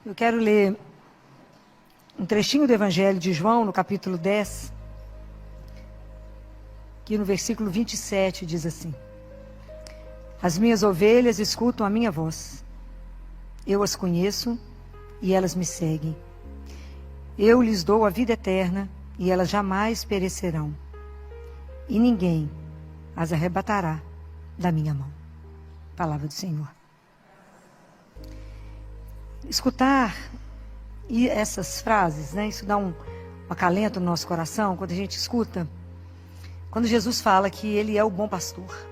Eu quero ler um trechinho do Evangelho de João, no capítulo 10, que no versículo 27 diz assim: As minhas ovelhas escutam a minha voz. Eu as conheço e elas me seguem. Eu lhes dou a vida eterna e elas jamais perecerão. E ninguém as arrebatará da minha mão. Palavra do Senhor. Escutar essas frases, né? Isso dá um acalento no nosso coração quando a gente escuta. Quando Jesus fala que Ele é o bom pastor.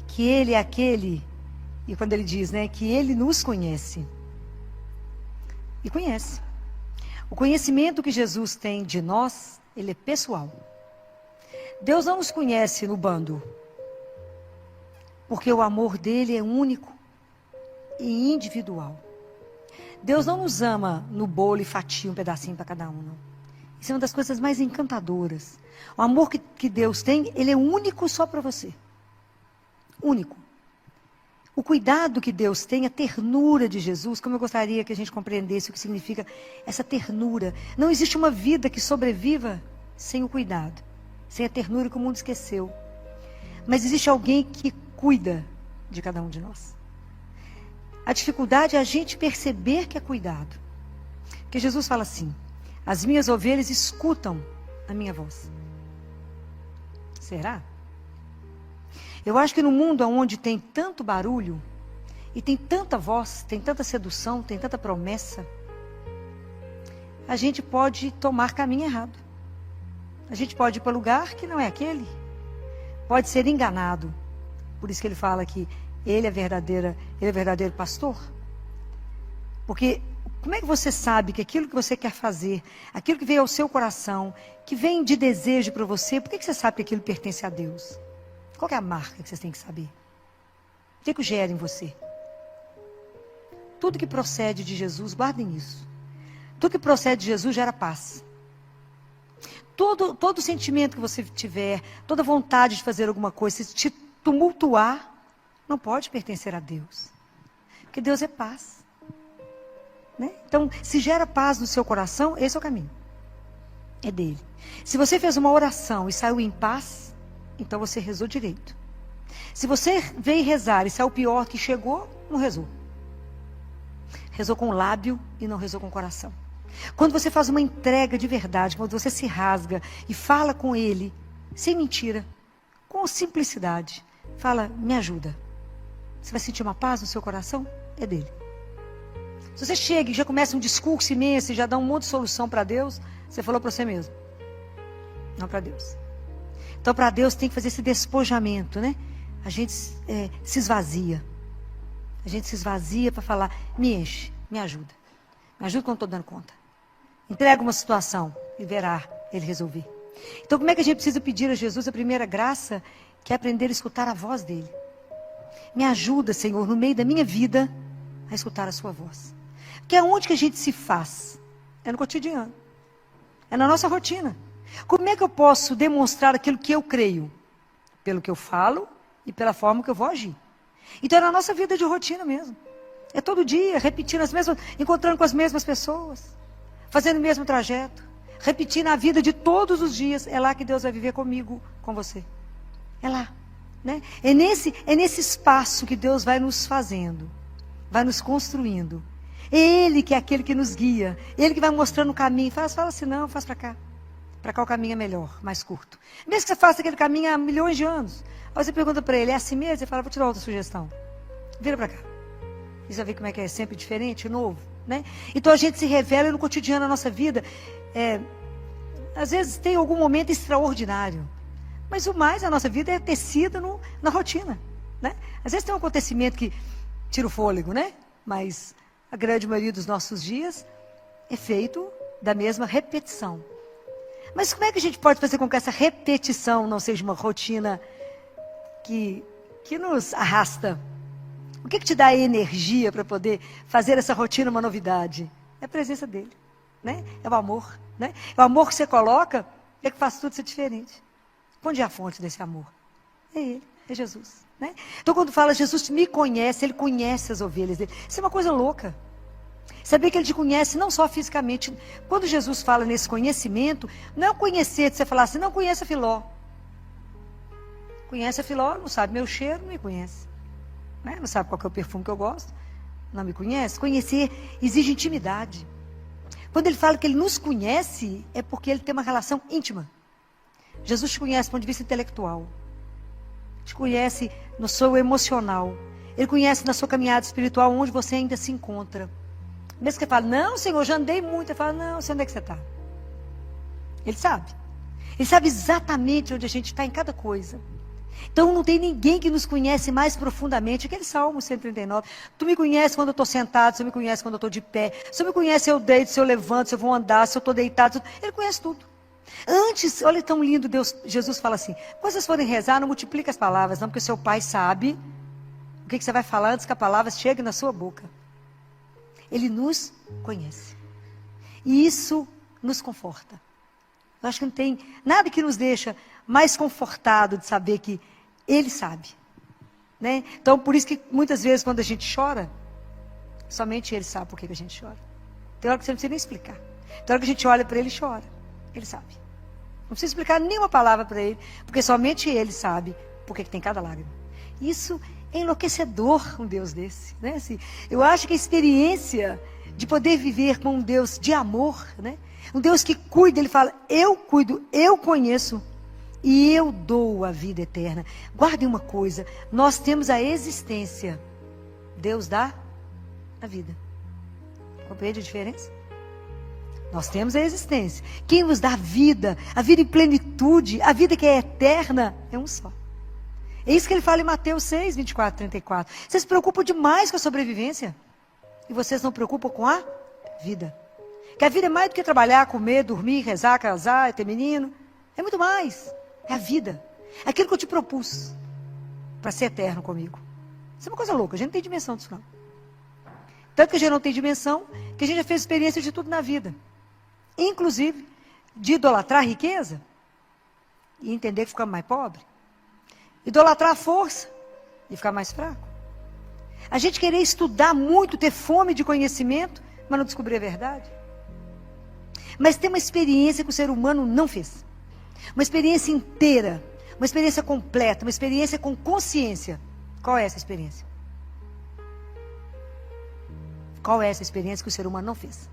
Que Ele é aquele, e quando Ele diz, né, que Ele nos conhece. E conhece. O conhecimento que Jesus tem de nós, Ele é pessoal. Deus não nos conhece no bando. Porque o amor dele é único e individual. Deus não nos ama no bolo e fatia um pedacinho para cada um, não. Isso é uma das coisas mais encantadoras. O amor que Deus tem, ele é único só para você. Único. O cuidado que Deus tem, a ternura de Jesus, como eu gostaria que a gente compreendesse o que significa essa ternura. Não existe uma vida que sobreviva sem o cuidado, sem a ternura que o mundo esqueceu. Mas existe alguém que cuida de cada um de nós. A dificuldade é a gente perceber que é cuidado. Porque Jesus fala assim: as minhas ovelhas escutam a minha voz. Será? Eu acho que no mundo onde tem tanto barulho, e tem tanta voz, tem tanta sedução, tem tanta promessa, a gente pode tomar caminho errado. A gente pode ir para lugar que não é aquele. Pode ser enganado. Por isso que ele fala que ele é verdadeiro pastor. Porque como é que você sabe que aquilo que você quer fazer, aquilo que veio ao seu coração, que vem de desejo para você, por que você sabe que aquilo pertence a Deus? Qual que é a marca que você tem que saber? O que gera em você? Tudo que procede de Jesus, guardem isso. Tudo que procede de Jesus gera paz. Todo sentimento que você tiver, toda vontade de fazer alguma coisa, se te tumultuar, não pode pertencer a Deus. Porque Deus é paz. Né? Então, se gera paz no seu coração, esse é o caminho. É dele. Se você fez uma oração e saiu em paz, então você rezou direito. Se você veio rezar e saiu pior que chegou, não rezou. Rezou com o lábio e não rezou com o coração. Quando você faz uma entrega de verdade, quando você se rasga e fala com ele, sem mentira, com simplicidade, fala, me ajuda. Você vai sentir uma paz no seu coração? É dele. Se você chega e já começa um discurso imenso e já dá um monte de solução para Deus, você falou para você mesmo. Não para Deus. Então, para Deus tem que fazer esse despojamento, né? A gente se esvazia. A gente se esvazia para falar, me enche, me ajuda. Me ajuda quando eu estou dando conta. Entrega uma situação e verá ele resolver. Então, como é que a gente precisa pedir a Jesus a primeira graça, que é aprender a escutar a voz dele? Me ajuda, Senhor, no meio da minha vida, a escutar a sua voz. Porque aonde que a gente se faz? É no cotidiano. É na nossa rotina. Como é que eu posso demonstrar aquilo que eu creio? Pelo que eu falo e pela forma que eu vou agir. Então é na nossa vida de rotina mesmo. É todo dia, repetindo as mesmas, encontrando com as mesmas pessoas, fazendo o mesmo trajeto, repetindo a vida de todos os dias. É lá que Deus vai viver comigo, com você. É lá. Né? É nesse espaço que Deus vai nos fazendo, vai nos construindo. É Ele que é aquele que nos guia, Ele que vai mostrando o caminho. Fala assim, não, faz para cá. Para cá o caminho é melhor, mais curto. Mesmo que você faça aquele caminho há milhões de anos. Aí você pergunta para ele, é assim mesmo? Ele fala, vou te dar outra sugestão. Vira para cá. E você vê como é que é sempre diferente, novo. Né? Então a gente se revela no cotidiano da nossa vida. Às vezes tem algum momento extraordinário. Mas o mais da nossa vida é tecida na rotina. Né? Às vezes tem um acontecimento que tira o fôlego, né? Mas a grande maioria dos nossos dias é feito da mesma repetição. Mas como é que a gente pode fazer com que essa repetição não seja uma rotina que nos arrasta? O que te dá energia para poder fazer essa rotina uma novidade? É a presença dele, né? É o amor, né? É o amor que você coloca, é que faz tudo ser diferente. Onde é a fonte desse amor? É ele, é Jesus, né? Então quando fala Jesus me conhece, ele conhece as ovelhas dele. Isso é uma coisa louca. Saber que Ele te conhece não só fisicamente. Quando Jesus fala nesse conhecimento, não é conhecer de você falar assim, não conheça Filó. Conhece a Filó, não sabe meu cheiro, não me conhece. Né? Não sabe qual que é o perfume que eu gosto, não me conhece. Conhecer exige intimidade. Quando Ele fala que Ele nos conhece, é porque Ele tem uma relação íntima. Jesus te conhece do ponto de vista intelectual. Te conhece no seu emocional. Ele conhece na sua caminhada espiritual onde você ainda se encontra. Mesmo que você fale, não, Senhor, já andei muito. Ele fala, não, sei onde é que você está. Ele sabe. Ele sabe exatamente onde a gente está em cada coisa. Então não tem ninguém que nos conhece mais profundamente. Aquele Salmo 139. Tu me conheces quando eu estou sentado, você me conhece quando eu estou de pé. Você me conhece se eu deito, se eu levanto, se eu vou andar, se eu estou deitado. Ele conhece tudo. Antes, olha tão lindo, Jesus fala assim, quando vocês forem rezar, não multiplique as palavras, não, porque o seu Pai sabe o que você vai falar antes que a palavra chegue na sua boca. Ele nos conhece. E isso nos conforta. Eu acho que não tem nada que nos deixa mais confortado de saber que Ele sabe. Né? Então, por isso que muitas vezes quando a gente chora, somente Ele sabe por que a gente chora. Tem hora que você não precisa nem explicar. Tem hora que a gente olha para Ele e chora. Ele sabe. Não precisa explicar nenhuma palavra para Ele, porque somente Ele sabe por que tem cada lágrima. Isso é enlouquecedor, um Deus desse. Né? Assim, eu acho que a experiência de poder viver com um Deus de amor, né? Um Deus que cuida, Ele fala, eu cuido, eu conheço e eu dou a vida eterna. Guardem uma coisa, nós temos a existência, Deus dá a vida. Compreende a diferença? Nós temos a existência. Quem nos dá a vida em plenitude, a vida que é eterna, é um só. É isso que ele fala em Mateus 6, 24, 34. Vocês se preocupam demais com a sobrevivência. E vocês não se preocupam com a vida. Que a vida é mais do que trabalhar, comer, dormir, rezar, casar, ter menino. É muito mais. É a vida. É aquilo que eu te propus. Para ser eterno comigo. Isso é uma coisa louca. A gente não tem dimensão disso não. Tanto que a gente não tem dimensão, que a gente já fez experiência de tudo na vida. Inclusive, de idolatrar a riqueza. E entender que ficamos mais pobres. Idolatrar a força e ficar mais fraco. A gente querer estudar muito, ter fome de conhecimento, mas não descobrir a verdade. Mas tem uma experiência que o ser humano não fez. Uma experiência inteira, uma experiência completa, uma experiência com consciência. Qual é essa experiência? Qual é essa experiência que o ser humano não fez?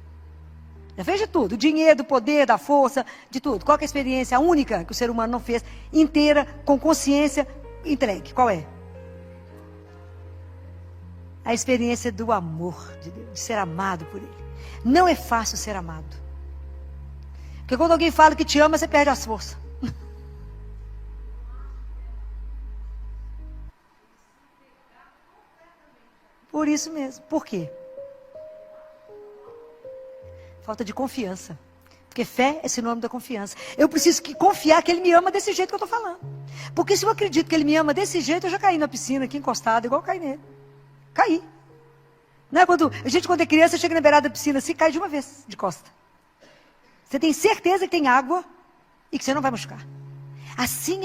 Já fez de tudo, do dinheiro, do poder, da força, de tudo. Qual é a experiência única que o ser humano não fez, inteira, com consciência, entregue? Qual é? A experiência do amor de Deus, de ser amado por Ele. Não é fácil ser amado. Porque quando alguém fala que te ama, você perde as forças. Por isso mesmo. Por quê? Falta de confiança. Porque fé é sinônimo da confiança. Eu preciso confiar que Ele me ama desse jeito que eu estou falando. Porque se eu acredito que Ele me ama desse jeito, eu já caí na piscina aqui encostado, igual eu caí nele. Caí. Não é quando é criança, chega na beirada da piscina assim, cai de uma vez, de costa. Você tem certeza que tem água e que você não vai machucar. Assim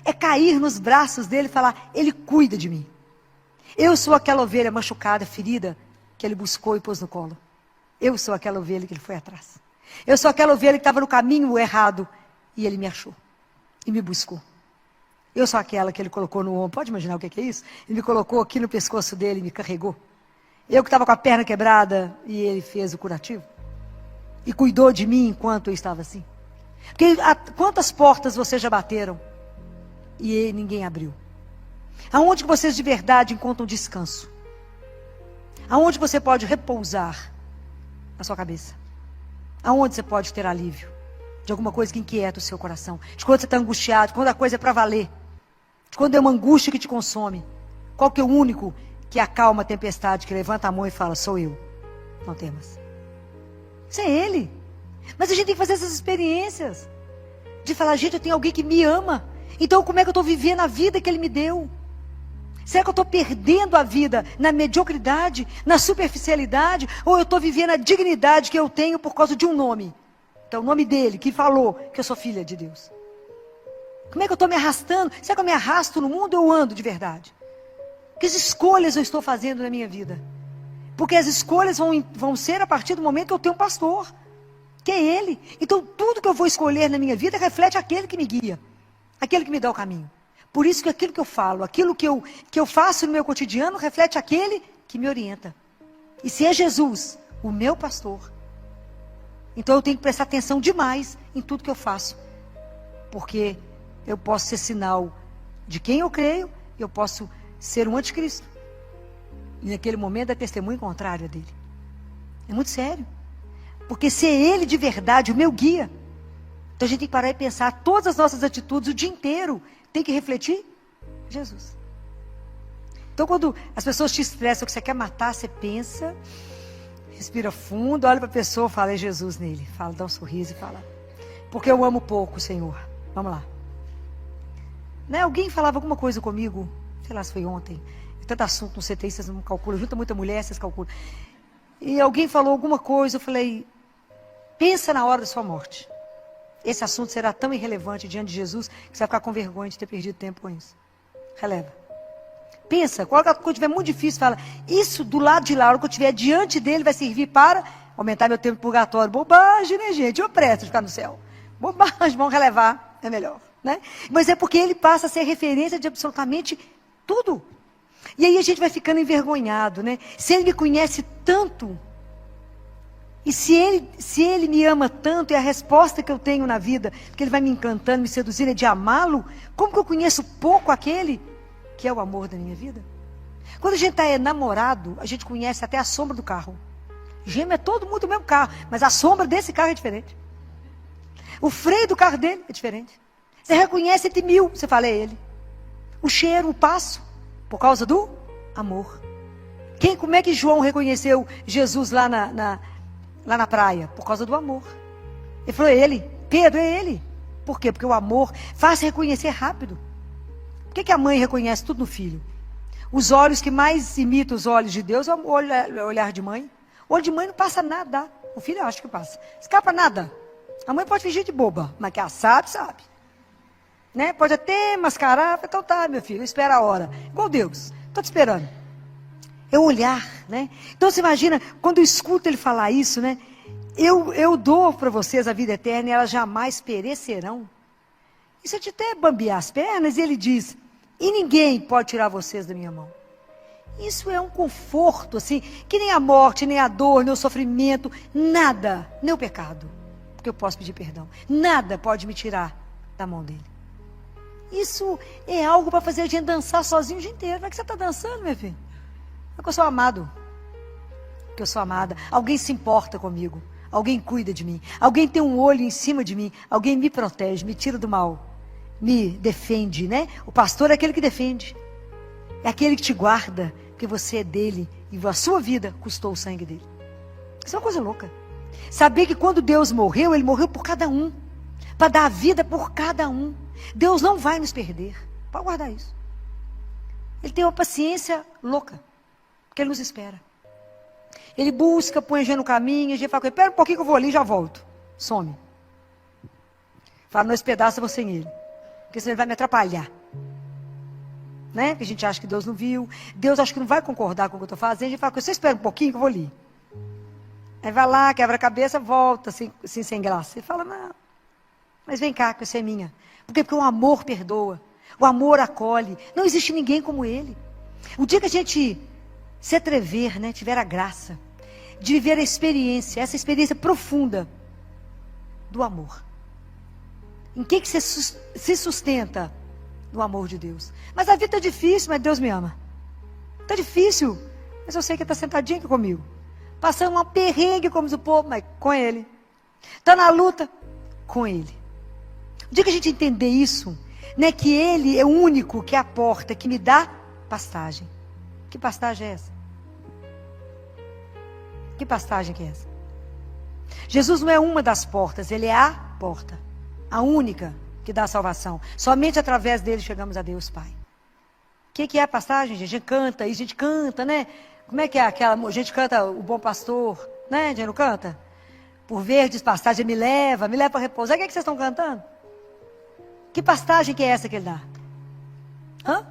é cair nos braços dele e falar, Ele cuida de mim. Eu sou aquela ovelha machucada, ferida, que Ele buscou e pôs no colo. Eu sou aquela ovelha que Ele foi atrás. Eu sou aquela ovelha que estava no caminho errado e Ele me achou e me buscou. Eu sou aquela que Ele colocou no ombro. Pode imaginar o que é isso? Ele me colocou aqui no pescoço dele e me carregou. Eu que estava com a perna quebrada e Ele fez o curativo. E cuidou de mim enquanto eu estava assim. Porque quantas portas vocês já bateram e ninguém abriu? Aonde que vocês de verdade encontram descanso? Aonde você pode repousar na sua cabeça? Aonde você pode ter alívio de alguma coisa que inquieta o seu coração? De quando você está angustiado, de quando a coisa é para valer. De quando é uma angústia que te consome. Qual que é o único que acalma a tempestade, que levanta a mão e fala, sou eu. Não temas. Isso é Ele. Mas a gente tem que fazer essas experiências. De falar, gente, eu tenho alguém que me ama. Então como é que eu estou vivendo a vida que Ele me deu? Será que eu estou perdendo a vida na mediocridade, na superficialidade? Ou eu estou vivendo a dignidade que eu tenho por causa de um nome? Então o nome dele, que falou que eu sou filha de Deus. Como é que eu estou me arrastando? Será que eu me arrasto no mundo ou eu ando de verdade? Que escolhas eu estou fazendo na minha vida? Porque as escolhas vão ser a partir do momento que eu tenho um pastor, que é Ele. Então, tudo que eu vou escolher na minha vida reflete aquele que me guia, aquele que me dá o caminho. Por isso que aquilo que eu falo, aquilo que eu faço no meu cotidiano, reflete aquele que me orienta. E se é Jesus, o meu pastor, então eu tenho que prestar atenção demais em tudo que eu faço. Porque eu posso ser sinal de quem eu creio, eu posso ser um anticristo. E naquele momento é testemunho contrário dele. É muito sério. Porque se é ele de verdade, o meu guia, então a gente tem que parar e pensar, todas as nossas atitudes, o dia inteiro, tem que refletir Jesus. Então quando as pessoas te estressam, que você quer matar, você pensa, respira fundo, olha para a pessoa, fala, é Jesus nele. Fala, dá um sorriso e fala, porque eu amo pouco, Senhor. Vamos lá. Né? Alguém falava alguma coisa comigo, sei lá se foi ontem, tanto assunto no CTI, vocês não calculam, junta muita mulher, vocês calculam. E alguém falou alguma coisa, eu falei, pensa na hora da sua morte. Esse assunto será tão irrelevante diante de Jesus, que você vai ficar com vergonha de ter perdido tempo com isso. Releva. Pensa, quando estiver muito difícil, fala, isso do lado de lá, a hora que eu estiver diante dele, vai servir para aumentar meu tempo de purgatório. Bobagem, né, gente? Eu presto de ficar no céu. Bobagem, vamos relevar, é melhor. Né? Mas é porque ele passa a ser referência de absolutamente tudo. E aí a gente vai ficando envergonhado, né? Se ele me conhece tanto, e se ele me ama tanto, e a resposta que eu tenho na vida, que ele vai me encantando, me seduzindo, é de amá-lo, como que eu conheço pouco aquele que é o amor da minha vida? Quando a gente está namorado, a gente conhece até a sombra do carro. Gêmeo é todo mundo do mesmo carro, mas a sombra desse carro é diferente. O freio do carro dele é diferente. Você reconhece entre 1000, você fala, é ele. O cheiro, o passo, por causa do amor. Como é que João reconheceu Jesus lá na praia? Por causa do amor. Ele falou, é ele. Pedro, é ele. Por quê? Porque o amor faz reconhecer rápido. Por que a mãe reconhece tudo no filho? Os olhos que mais imitam os olhos de Deus é o olhar de mãe. O olho de mãe não passa nada. O filho eu acho que passa. Escapa nada. A mãe pode fingir de boba, mas que ela sabe, sabe. Né? Pode até mascarar, então tá, meu filho, espera a hora. Igual Deus, estou te esperando. É o olhar, né? Então você imagina, quando eu escuto ele falar isso, né? Eu dou para vocês a vida eterna e elas jamais perecerão. E se a gente até bambear as pernas, e ele diz, e ninguém pode tirar vocês da minha mão. Isso é um conforto, assim, que nem a morte, nem a dor, nem o sofrimento, nada, nem o pecado, porque eu posso pedir perdão. Nada pode me tirar da mão dele. Isso é algo para fazer a gente dançar sozinho o dia inteiro. Como é que você está dançando, meu filho? Porque eu sou amado. Porque eu sou amada. Alguém se importa comigo. Alguém cuida de mim. Alguém tem um olho em cima de mim. Alguém me protege, me tira do mal. Me defende, né? O pastor é aquele que defende. É aquele que te guarda. Porque você é dele. E a sua vida custou o sangue dele. Isso é uma coisa louca. Saber que quando Deus morreu, ele morreu por cada um. Para dar a vida por cada um. Deus não vai nos perder. Pode guardar isso. Ele tem uma paciência louca. Porque ele nos espera. Ele busca, põe a gente no caminho. A gente fala com ele, espera um pouquinho que eu vou ali e já volto. Some. Fala, nesse pedaço eu vou sem ele. Porque senão ele vai me atrapalhar. Né? Porque a gente acha que Deus não viu. Deus acha que não vai concordar com o que eu estou fazendo. A gente fala com ele, você espera um pouquinho que eu vou ali. Aí vai lá, quebra a cabeça, volta assim sem graça. Ele fala, não. Mas vem cá, que você é minha. Porque o amor perdoa. O amor acolhe. Não existe ninguém como ele. O dia que a gente se atrever, né, tiver a graça de viver a experiência, essa experiência profunda do amor. Em que você se sustenta? No amor de Deus. Mas a vida está difícil, mas Deus me ama. Está difícil, mas eu sei que está sentadinho aqui comigo. Passando uma perrengue, como diz o povo, mas com ele. Está na luta, com ele. O dia que a gente entender isso, né, que ele é o único que é a porta, que me dá pastagem. Que pastagem é essa? Que pastagem que é essa? Jesus não é uma das portas, ele é a porta. A única que dá a salvação. Somente através dele chegamos a Deus Pai. O que é a pastagem, gente? A gente canta, a gente canta, né? Como é que é aquela... A gente canta o Bom Pastor, né? A gente não canta? Por verdes pastagens me leva para repousar. O que vocês estão cantando? Que pastagem que é essa que ele dá? Hã?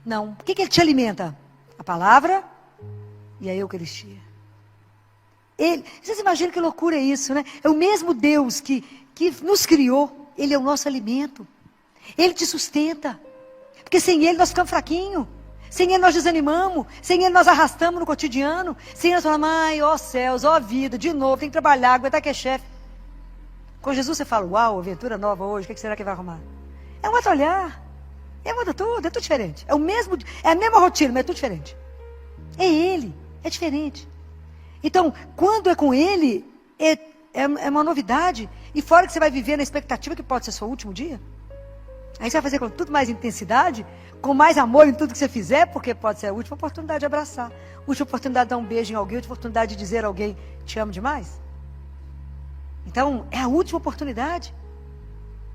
Não. O que ele te alimenta? A palavra e a Eucaristia. Vocês imaginam que loucura é isso, né? É o mesmo Deus que nos criou, Ele é o nosso alimento. Ele te sustenta. Porque sem Ele nós ficamos fraquinhos. Sem Ele nós desanimamos. Sem Ele nós arrastamos no cotidiano. Sem Ele nós falamos, ai, ó céus, ó vida, de novo, tem que trabalhar, aguentar que é chefe. Com Jesus você fala, uau, aventura nova hoje, o que será que vai arrumar? É um outro olhar. Muda tudo, é tudo diferente. É a mesma rotina, mas é tudo diferente. É Ele, é diferente. Então, quando é com Ele, é uma novidade. E fora que você vai viver na expectativa que pode ser seu último dia. Aí você vai fazer com tudo mais intensidade, com mais amor em tudo que você fizer, porque pode ser a última oportunidade de abraçar. Última oportunidade de dar um beijo em alguém, última oportunidade de dizer a alguém, te amo demais. Então, é a última oportunidade.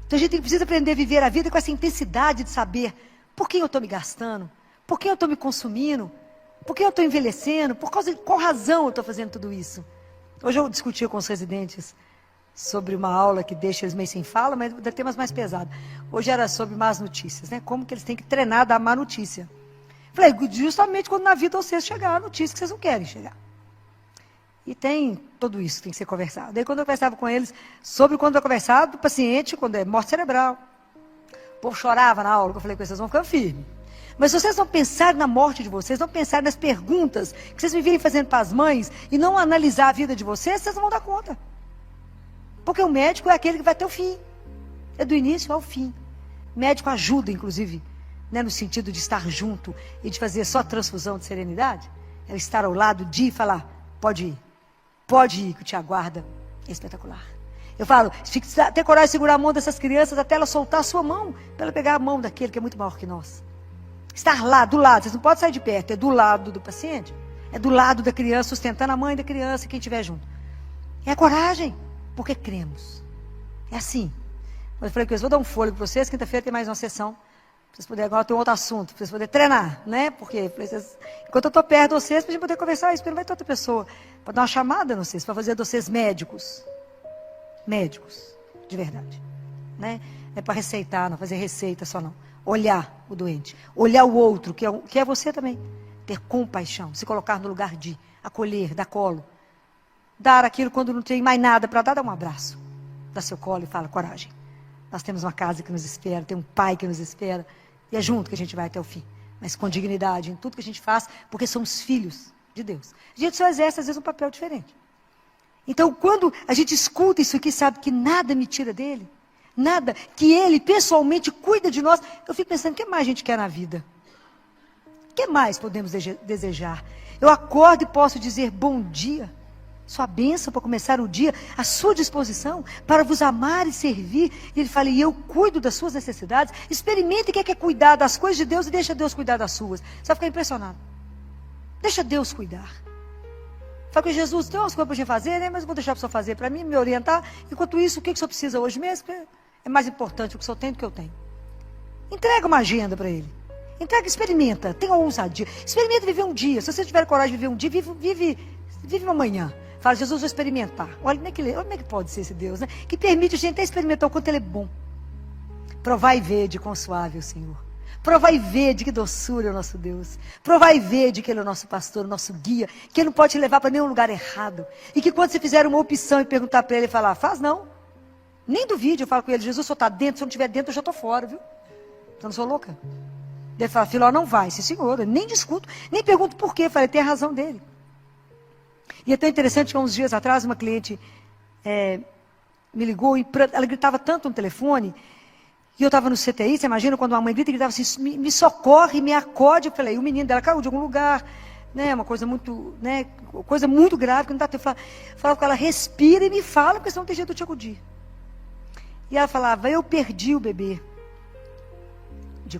Então a gente precisa aprender a viver a vida com essa intensidade de saber por quem eu estou me gastando, por quem eu estou me consumindo, por quem eu estou envelhecendo, por qual razão eu estou fazendo tudo isso. Hoje eu discuti com os residentes sobre uma aula que deixa eles meio sem fala, mas dá temas mais pesados. Hoje era sobre más notícias, né? Como que eles têm que treinar a dar má notícia. Falei, justamente quando na vida vocês chegar a notícia que vocês não querem chegar. E tem tudo isso que tem que ser conversado. Daí quando eu conversava com eles sobre quando eu conversava do paciente, quando é morte cerebral. O povo chorava na aula, eu falei com vocês vão ficar firmes. Mas se vocês não pensarem na morte de vocês, não pensarem nas perguntas que vocês me virem fazendo para as mães e não analisar a vida de vocês não vão dar conta. Porque o médico é aquele que vai ter o fim. É do início ao fim. O médico ajuda, inclusive, né, no sentido de estar junto e de fazer só transfusão de serenidade. É estar ao lado de falar, pode ir, que te aguarda. É espetacular. Eu falo, ter coragem de segurar a mão dessas crianças até ela soltar a sua mão, para ela pegar a mão daquele que é muito maior que nós. Estar lá, do lado, vocês não podem sair de perto, é do lado do paciente, é do lado da criança, sustentando a mãe da criança, quem estiver junto. É a coragem, porque cremos. É assim. Eu falei que eu vou dar um fôlego para vocês, quinta-feira tem mais uma sessão, para vocês poderem, agora tem um outro assunto, para vocês poderem treinar, né? Porque vocês, enquanto eu estou perto de vocês, para a gente poder conversar isso, porque não vai ter outra pessoa, para dar uma chamada em vocês, para fazer de vocês médicos. Médicos, de verdade. Né? Não é para receitar, não fazer receita só não. Olhar o doente, olhar o outro, que é você também. Ter compaixão, se colocar no lugar de acolher, dar colo. Dar aquilo quando não tem mais nada para dar, dá um abraço. Dá seu colo e fala, coragem. Nós temos uma casa que nos espera, tem um pai que nos espera. E é junto que a gente vai até o fim. Mas com dignidade em tudo que a gente faz, porque somos filhos de Deus. A gente só exerce, às vezes, um papel diferente. Então, quando a gente escuta isso aqui, sabe que nada me tira dele. Nada, que Ele pessoalmente cuida de nós. Eu fico pensando, o que mais a gente quer na vida? O que mais podemos desejar? Eu acordo e posso dizer bom dia. Sua bênção para começar o dia, à sua disposição, para vos amar e servir. E Ele fala, e eu cuido das suas necessidades. Experimente quem quer cuidar das coisas de Deus e deixa Deus cuidar das suas. Você vai ficar impressionado. Deixa Deus cuidar. Fala que Jesus, tem umas coisas para a gente fazer, né? Mas eu vou deixar para o senhor fazer para mim, me orientar. Enquanto isso, o que o senhor precisa hoje mesmo? É mais importante o que o senhor tem do que eu tenho. Entrega uma agenda para Ele. Entrega, experimenta, tenha ousadia. Experimenta viver um dia. Se você tiver coragem de viver um dia, vive uma manhã. Fala, Jesus, vou experimentar. Olha como é que pode ser esse Deus, né? Que permite a gente até experimentar o quanto Ele é bom. Provar e ver de quão suave é o Senhor. Provar e ver de que doçura é o nosso Deus. Provar e ver de que Ele é o nosso pastor, o nosso guia. Que Ele não pode te levar para nenhum lugar errado. E que quando você fizer uma opção e perguntar para Ele, falar, faz não. Nem duvide, eu falo com Ele, Jesus, o senhor está dentro, se eu não estiver dentro, eu já estou fora, viu? Eu não sou louca. Ele fala, filho, não vai, sim senhor. Eu nem discuto, nem pergunto por quê. Eu falei, tem a razão dele. E é tão interessante que há uns dias atrás, uma cliente me ligou e ela gritava tanto no telefone. E eu estava no CTI, você imagina quando uma mãe grita e gritava assim, me socorre, me acode. Eu falei, o menino dela caiu de algum lugar, né, uma coisa muito, né, coisa muito grave, que não dá tempo. Falava com ela, respira e me fala, porque senão não tem jeito de eu te acudir. E ela falava, eu perdi o bebê,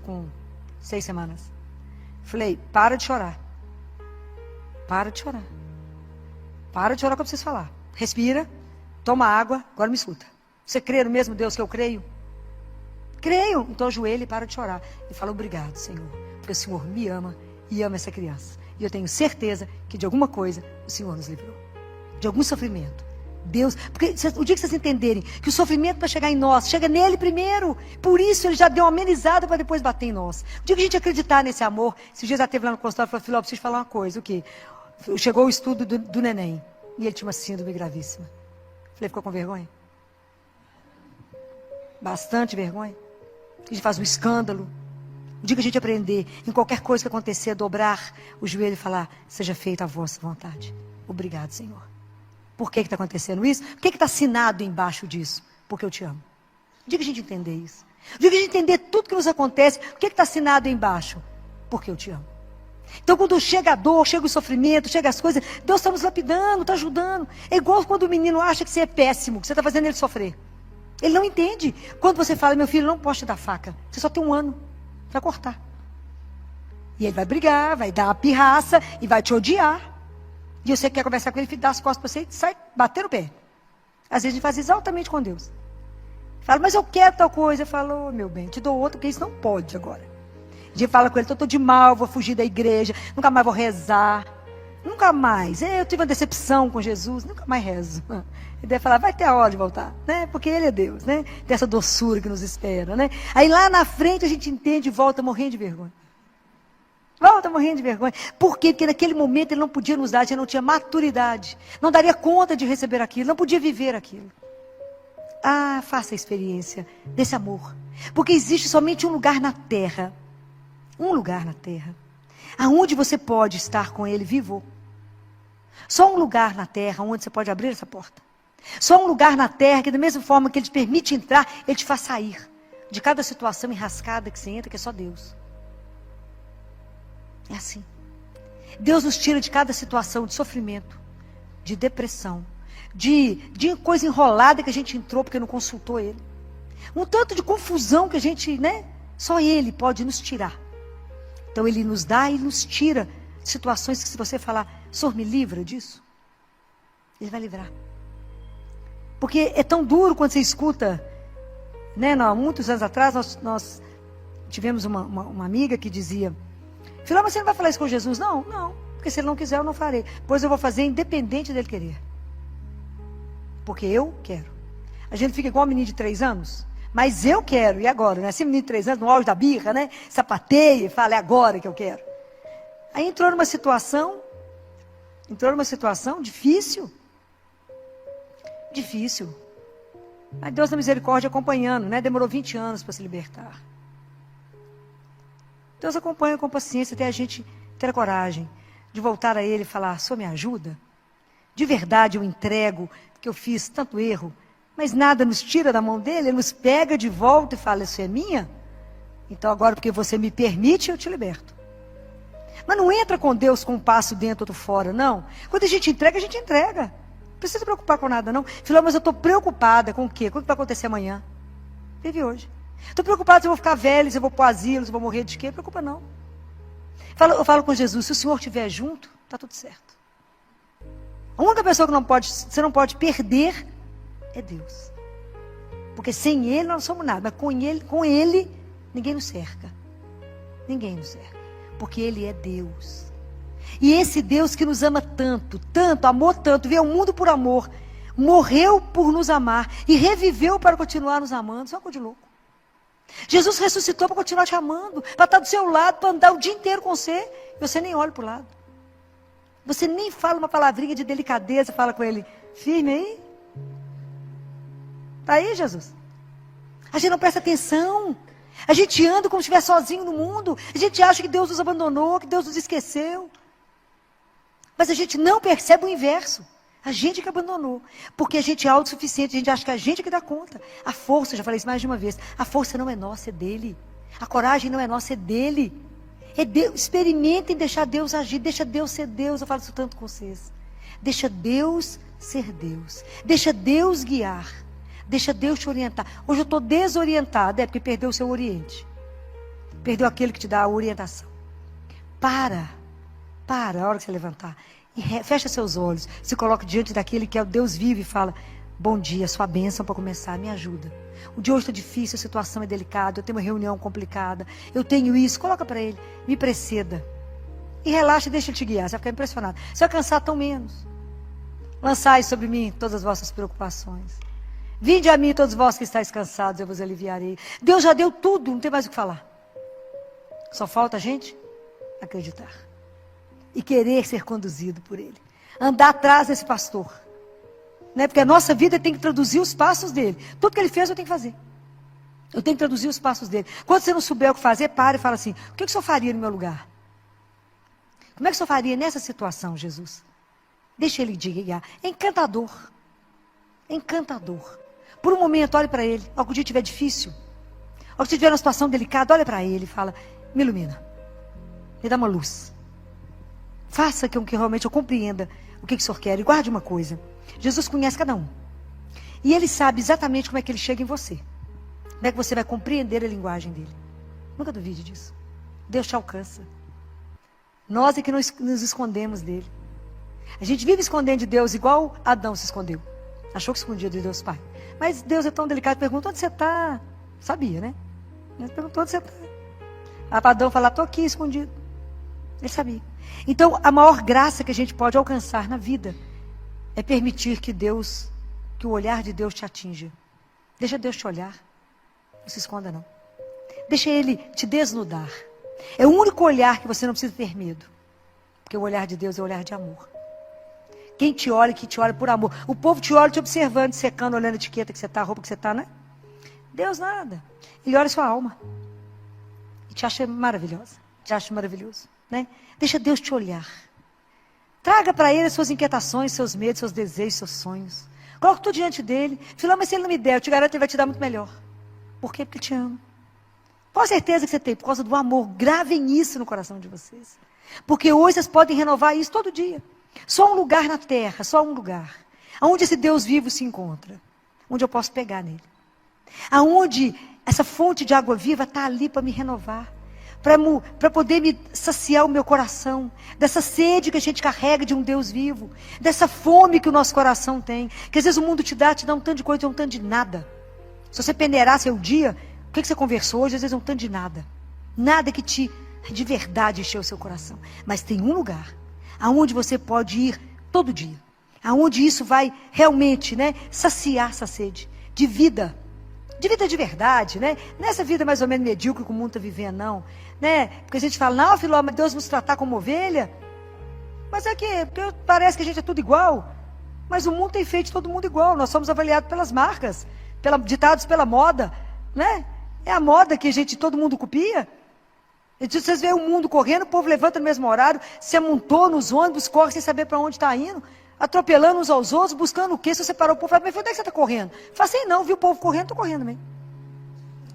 com 6 semanas. Falei, para de chorar. Para de chorar. Para de chorar que eu preciso falar. Respira, toma água, agora me escuta. Você crê no mesmo Deus que eu creio? Creio. Então ajoelhe e para de chorar. E fala, obrigado, Senhor, porque o Senhor me ama e ama essa criança. E eu tenho certeza que de alguma coisa o Senhor nos livrou. De algum sofrimento. Deus, porque o dia que vocês entenderem que o sofrimento para chegar em nós, chega nele primeiro, por isso Ele já deu uma amenizada para depois bater em nós. O dia que a gente acreditar nesse amor, esses dias ela esteve lá no consultório e falou, filho, eu preciso falar uma coisa, o quê? chegou o estudo do neném. E ele tinha uma síndrome gravíssima. Falei, ficou com vergonha? Bastante vergonha. A gente faz um escândalo. O dia que a gente aprender, em qualquer coisa que acontecer, dobrar o joelho e falar, seja feita a vossa vontade. Obrigado, Senhor. Por que está acontecendo isso? Por que está assinado embaixo disso? Porque eu te amo. O dia que a gente entender isso. O dia que a gente entender tudo que nos acontece, o que está assinado embaixo? Porque eu te amo. Então, quando chega a dor, chega o sofrimento, chega as coisas, Deus está nos lapidando, está ajudando. É igual quando o menino acha que você é péssimo, que você está fazendo ele sofrer. Ele não entende. Quando você fala, meu filho, não posso te dar faca. Você só tem 1 ano para cortar. E ele vai brigar, vai dar uma pirraça e vai te odiar. E você quer conversar com ele, dá as costas para você e sai bater no pé. Às vezes a gente faz exatamente com Deus. Fala, mas eu quero tal coisa. Eu falo, meu bem, te dou outra, porque isso não pode agora. A gente fala com ele, estou de mal, vou fugir da igreja, nunca mais vou rezar. Nunca mais. Eu tive uma decepção com Jesus, nunca mais rezo. Ele deve falar, vai ter a hora de voltar, né? Porque ele é Deus, né? Tem essa doçura que nos espera, né? Aí lá na frente a gente entende e volta morrendo de vergonha. Volta morrendo de vergonha. Por quê? Porque naquele momento ele não podia nos dar, a gente não tinha maturidade. Não daria conta de receber aquilo, não podia viver aquilo. Ah, faça a experiência desse amor. Porque existe somente um lugar na terra. Um lugar na terra. Aonde você pode estar com ele vivo. Só um lugar na terra onde você pode abrir essa porta. Só um lugar na terra que da mesma forma que ele te permite entrar, ele te faz sair de cada situação enrascada que você entra, que é só Deus. É assim. Deus nos tira de cada situação de sofrimento, de depressão, de coisa enrolada que a gente entrou porque não consultou ele. Um tanto de confusão que a gente, né? Só ele pode nos tirar. Então ele nos dá e nos tira situações que se você falar, Senhor, me livra disso, ele vai livrar. Porque é tão duro quando você escuta, né? Muitos anos atrás nós tivemos uma amiga que dizia, filha, mas você não vai falar isso com Jesus? Não, porque se ele não quiser eu não farei. Pois eu vou fazer independente dele querer. Porque eu quero. A gente fica igual um menino de 3 anos. Mas eu quero, e agora? Né? Assim, menino de 3 anos, no auge da birra, né? Sapateia e fala, é agora que eu quero. Aí entrou numa situação difícil. Difícil. Mas Deus na misericórdia acompanhando, né? Demorou 20 anos para se libertar. Deus acompanha com paciência até a gente ter a coragem de voltar a Ele e falar, Senhor, me ajuda. De verdade eu entrego que eu fiz tanto erro. Mas nada nos tira da mão dele, ele nos pega de volta e fala, isso é minha? Então agora porque você me permite, eu te liberto. Mas não entra com Deus com um passo dentro, outro fora, não. Quando a gente entrega, a gente entrega. Não precisa se preocupar com nada, não. Filho, mas eu estou preocupada com o quê? Com o que vai acontecer amanhã? Vive hoje. Estou preocupada se eu vou ficar velho, se eu vou para o asilo, se eu vou morrer de quê? Não preocupa não. Eu falo com Jesus, se o Senhor estiver junto, está tudo certo. A única pessoa que você não pode perder é Deus. Porque sem Ele nós não somos nada. Mas com Ele ninguém nos cerca. Ninguém nos cerca. Porque Ele é Deus. E esse Deus que nos ama tanto, tanto, amou tanto, veio ao mundo por amor, morreu por nos amar e reviveu para continuar nos amando. Isso é uma coisa de louco. Jesus ressuscitou para continuar te amando, para estar do seu lado, para andar o dia inteiro com você, e você nem olha para o lado. Você nem fala uma palavrinha de delicadeza, fala com Ele, firme aí. Está aí, Jesus? A gente não presta atenção. A gente anda como se estivesse sozinho no mundo. A gente acha que Deus nos abandonou, que Deus nos esqueceu. Mas a gente não percebe o inverso. A gente que abandonou. Porque a gente é autossuficiente, a gente acha que a gente é que dá conta. A força, já falei isso mais de uma vez, a força não é nossa, é dele. A coragem não é nossa, é dele. É Deus. Experimentem deixar Deus agir, deixa Deus ser Deus. Eu falo isso tanto com vocês. Deixa Deus ser Deus. Deixa Deus guiar. Deixa Deus te orientar. Hoje eu estou desorientada, porque perdeu o seu oriente. Perdeu aquele que te dá a orientação. Para a hora que você levantar. E fecha seus olhos. Se coloca diante daquele que é o Deus vivo e fala, bom dia, sua bênção para começar, me ajuda. O dia hoje está difícil, a situação é delicada, eu tenho uma reunião complicada, eu tenho isso, coloca para ele, me preceda. E relaxa e deixa ele te guiar, você vai ficar impressionado. Você vai cansar tão menos. Lançai sobre mim todas as vossas preocupações. Vinde a mim todos vós que estáis cansados, eu vos aliviarei. Deus já deu tudo, não tem mais o que falar. Só falta a gente acreditar. e querer ser conduzido por Ele. Andar atrás desse pastor. Né? Porque a nossa vida tem que traduzir os passos dele. Tudo que ele fez eu tenho que fazer. Eu tenho que traduzir os passos dele. Quando você não souber o que fazer, para e fala assim, o que o senhor faria no meu lugar? Como é que o senhor faria nessa situação, Jesus? Deixa ele guiar. É encantador. É encantador. Por um momento, olhe para ele. Ao que o dia estiver difícil, ao que você estiver numa situação delicada, olha para ele e fala, me ilumina. Me dá uma luz. Faça com que realmente eu compreenda o que o senhor quer. E guarde uma coisa. Jesus conhece cada um. E Ele sabe exatamente como é que Ele chega em você. Como é que você vai compreender a linguagem dEle. Nunca duvide disso. Deus te alcança. Nós é que nos escondemos dEle. A gente vive escondendo de Deus igual Adão se escondeu. Achou que escondia de Deus Pai. Mas Deus é tão delicado, pergunta onde você está. Sabia, né? Ele perguntou onde você está. Adão falou, estou aqui escondido. Ele sabia. Então, a maior graça que a gente pode alcançar na vida é permitir que o olhar de Deus te atinja. Deixa Deus te olhar. Não se esconda, não. Deixa Ele te desnudar. É o único olhar que você não precisa ter medo. Porque o olhar de Deus é o olhar de amor. Quem te olha por amor. O povo te olha te observando, secando, olhando a etiqueta que você está, a roupa que você está, né? Deus nada. Ele olha a sua alma. E te acha maravilhosa. Te acha maravilhoso. Né? Deixa Deus te olhar. Traga para Ele as suas inquietações, seus medos, seus desejos, seus sonhos. Coloque tudo diante dEle. Filão, mas se Ele não me der, eu te garanto que Ele vai te dar muito melhor. Por quê? Porque Ele te ama. Qual a certeza que você tem? Por causa do amor. Gravem isso no coração de vocês. Porque hoje vocês podem renovar isso todo dia. Só um lugar na terra, só um lugar. Onde esse Deus vivo se encontra. Onde eu posso pegar nele. Aonde essa fonte de água viva está ali para me renovar. Para poder me saciar o meu coração. Dessa sede que a gente carrega de um Deus vivo. Dessa fome que o nosso coração tem. Que às vezes o mundo te dá um tanto de coisa, um tanto de nada. Se você peneirar seu dia, o que você conversou hoje, às vezes é um tanto de nada. Nada que de verdade encheu o seu coração. Mas tem um lugar aonde você pode ir todo dia. Aonde isso vai realmente, né, saciar essa sede de vida. De vida de verdade, né? Nessa vida mais ou menos medíocre que o mundo está vivendo, não. Né? Porque a gente fala, não, filó, mas Deus nos tratar como ovelha. Mas é que parece que a gente é tudo igual. Mas o mundo tem feito todo mundo igual. Nós somos avaliados pelas marcas, ditados pela moda. Né? É a moda que todo mundo copia. Vocês veem o mundo correndo, o povo levanta no mesmo horário, se amontou nos ônibus, corre sem saber para onde está indo, atropelando uns aos outros, buscando o quê? Se você parar o povo, fala, mas onde é que você está correndo? Fala assim, não, viu o povo correndo, estou correndo mesmo.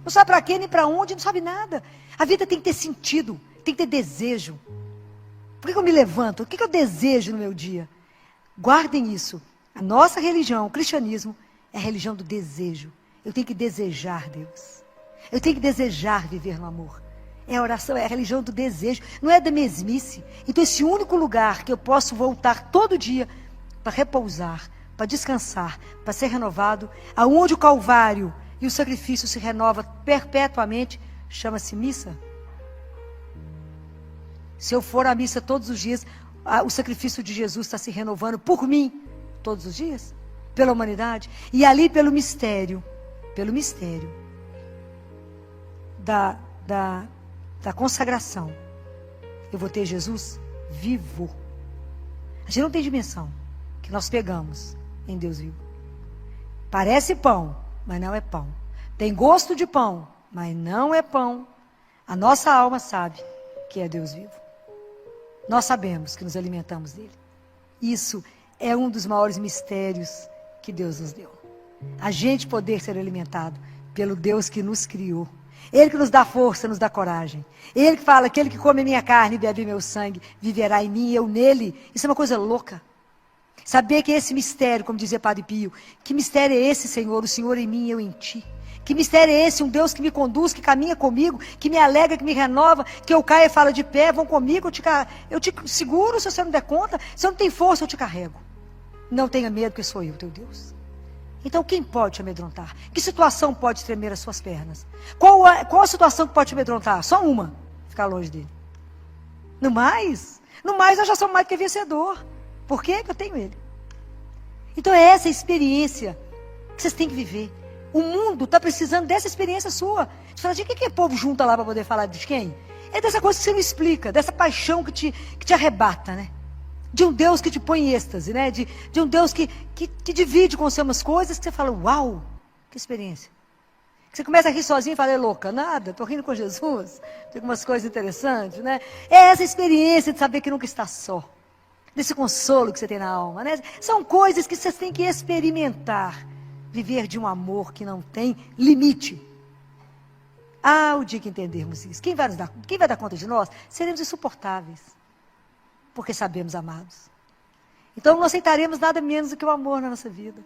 Não sabe para quê, nem para onde, não sabe nada. A vida tem que ter sentido, tem que ter desejo. Por que eu me levanto? O que eu desejo no meu dia? Guardem isso. A nossa religião, o cristianismo, é a religião do desejo. Eu tenho que desejar Deus. Eu tenho que desejar viver no amor. É a oração, é a religião do desejo, não é da mesmice. Então esse único lugar que eu posso voltar todo dia para repousar, para descansar, para ser renovado, aonde o Calvário e o sacrifício se renova perpetuamente, chama-se missa. Se eu for à missa todos os dias, o sacrifício de Jesus está se renovando por mim, todos os dias, pela humanidade, e ali pelo mistério da consagração, eu vou ter Jesus vivo. A gente não tem dimensão que nós pegamos em Deus vivo. Parece pão, mas não é pão. Tem gosto de pão, mas não é pão. A nossa alma sabe que é Deus vivo. Nós sabemos que nos alimentamos dele. Isso é um dos maiores mistérios que Deus nos deu. A gente poder ser alimentado pelo Deus que nos criou. Ele que nos dá força, nos dá coragem. Ele que fala, aquele que come minha carne e bebe meu sangue, viverá em mim e eu nele. Isso é uma coisa louca. Saber que esse mistério, como dizia Padre Pio, que mistério é esse, Senhor? O Senhor em mim e eu em ti. Que mistério é esse? Um Deus que me conduz, que caminha comigo, que me alegra, que me renova, que eu caia e fala de pé, vão comigo, eu te seguro se você não der conta. Se eu não tenho força, eu te carrego. Não tenha medo, porque sou eu, teu Deus. Então, quem pode te amedrontar? Que situação pode tremer as suas pernas? Qual a situação que pode te amedrontar? Só uma. Ficar longe dele. No mais, nós já somos mais do que vencedor. Por quê? Porque eu tenho ele. Então, é essa experiência que vocês têm que viver. O mundo está precisando dessa experiência sua. Você fala, de que o povo junta lá para poder falar de quem? É dessa coisa que você não explica, dessa paixão que te arrebata, né? De um Deus que te põe em êxtase, né? De um Deus que divide com você umas coisas que você fala, uau, que experiência. Que você começa a rir sozinho e fala, é louca, nada, estou rindo com Jesus, tem algumas coisas interessantes, né? É essa experiência de saber que nunca está só. Desse consolo que você tem na alma, né? São coisas que vocês têm que experimentar. Viver de um amor que não tem limite. Ah, o dia que entendermos isso. Quem vai dar conta de nós? Seremos insuportáveis. Porque sabemos amados. Então não aceitaremos nada menos do que o amor na nossa vida.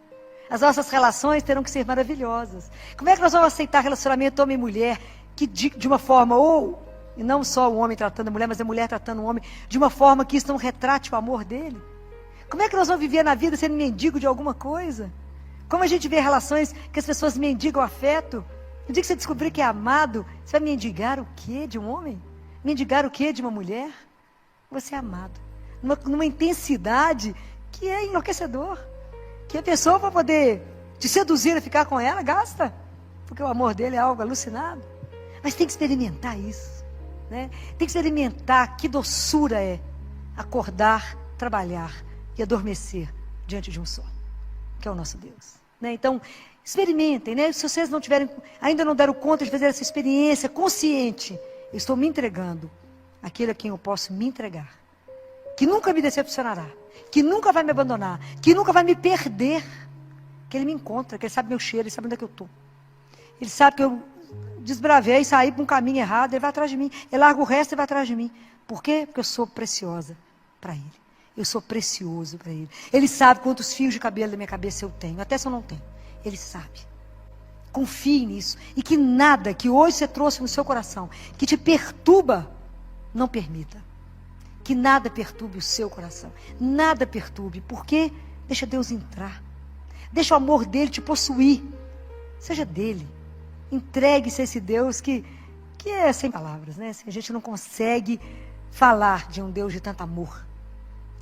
As nossas relações terão que ser maravilhosas. Como é que nós vamos aceitar relacionamento homem e mulher que de uma forma, e não só o homem tratando a mulher, mas a mulher tratando o homem, de uma forma que isso não retrate o amor dele? Como é que nós vamos viver na vida sendo mendigo de alguma coisa? Como a gente vê relações que as pessoas mendigam afeto? No dia que você descobrir que é amado, você vai mendigar o quê de um homem? Mendigar o quê de uma mulher? Você é amado. Numa intensidade que é enlouquecedor. Que a pessoa, para poder te seduzir a ficar com ela, gasta. Porque o amor dele é algo alucinado. Mas tem que experimentar isso. Né? Tem que experimentar que doçura é acordar, trabalhar e adormecer diante de um só, que é o nosso Deus. Né? Então, experimentem, né? Se vocês ainda não deram conta de fazer essa experiência consciente, eu estou me entregando àquele a quem eu posso me entregar, que nunca me decepcionará, que nunca vai me abandonar, que nunca vai me perder, que Ele me encontra, que Ele sabe meu cheiro, Ele sabe onde é que eu estou. Ele sabe que eu desbravei e saí para um caminho errado, Ele vai atrás de mim. Ele larga o resto e vai atrás de mim. Por quê? Porque eu sou preciosa para Ele. Eu sou precioso para Ele. Ele sabe quantos fios de cabelo da minha cabeça eu tenho, até se eu não tenho. Ele sabe. Confie nisso. E que nada que hoje você trouxe no seu coração, que te perturba, não permita. Que nada perturbe o seu coração. Nada perturbe. Por quê? Deixa Deus entrar. Deixa o amor dele te possuir. Seja dele. Entregue-se a esse Deus que é sem palavras, né? A gente não consegue falar de um Deus de tanto amor.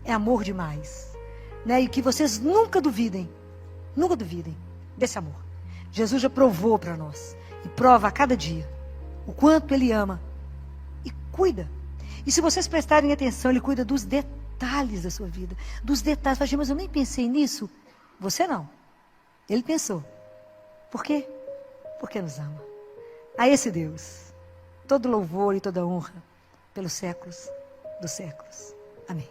É amor demais. Né? E que vocês nunca duvidem desse amor. Jesus já provou para nós. E prova a cada dia o quanto Ele ama. E cuida. E se vocês prestarem atenção, Ele cuida dos detalhes da sua vida. Dos detalhes. Fala, mas eu nem pensei nisso. Você não. Ele pensou. Por quê? Porque nos ama. A esse Deus, todo louvor e toda honra pelos séculos dos séculos. Amém.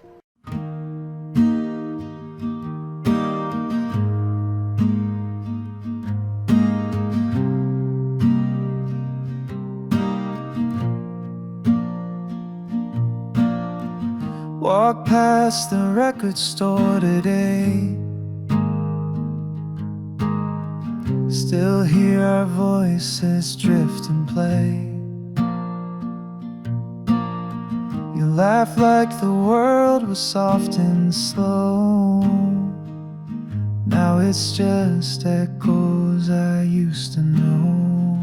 Walk past the record store today, still hear our voices drift and play. You laugh like the world was soft and slow. Now it's just echoes I used to know.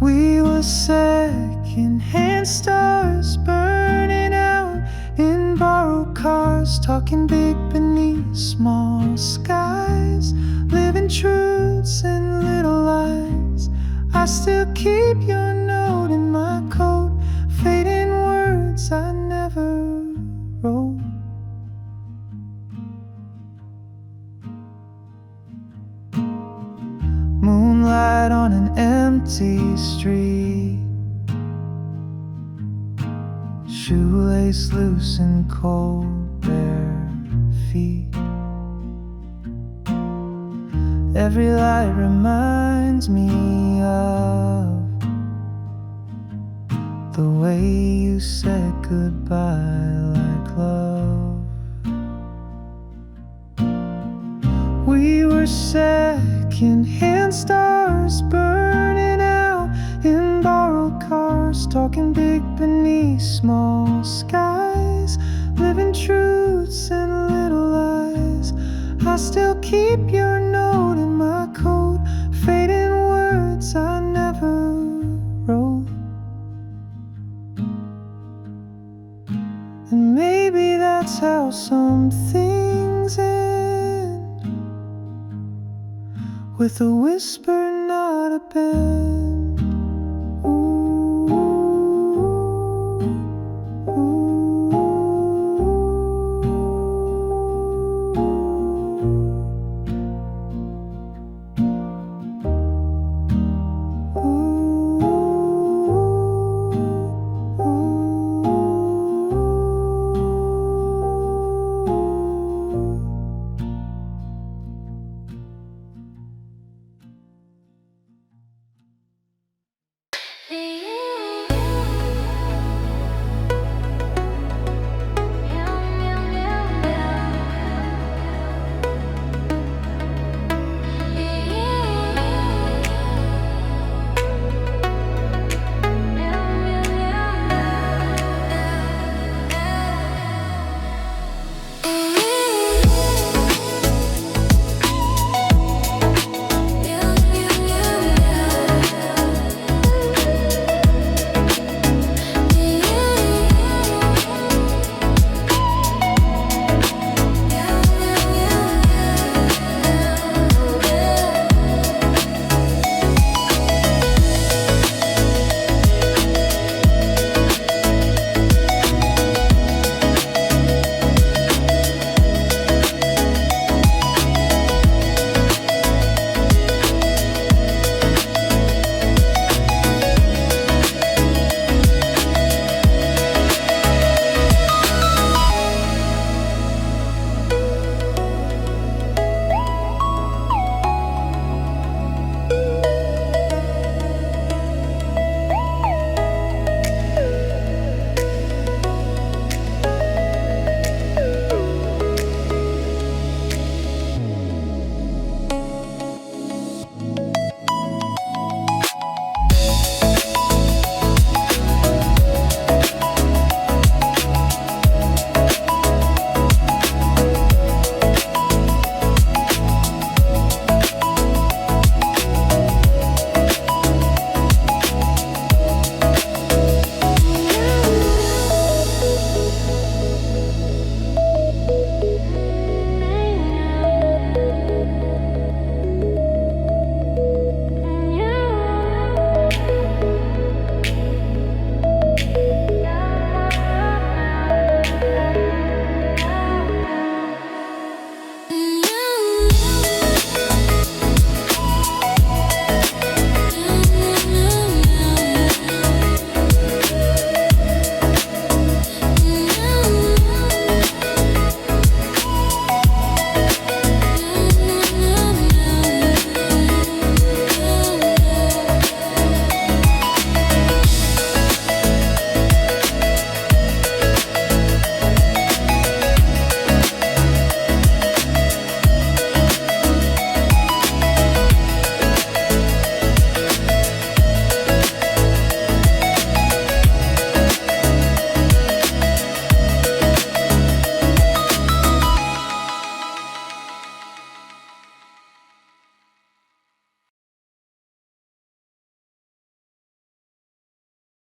We were second-hand stars burning out in borrowed cars, talking big beneath small skies, living truths and little lies. I still keep your note in my coat, fading words I never wrote. Moonlight on an empty street, shoelace loose and cold bare feet. Every light reminds me of the way you said goodbye like love. We were second-hand stars burning out in borrowed cars, talking big beneath small skies, living truths and little lies. I still keep your note in my coat, fading words I never wrote. And maybe that's how some things end. with a whisper, not a bed.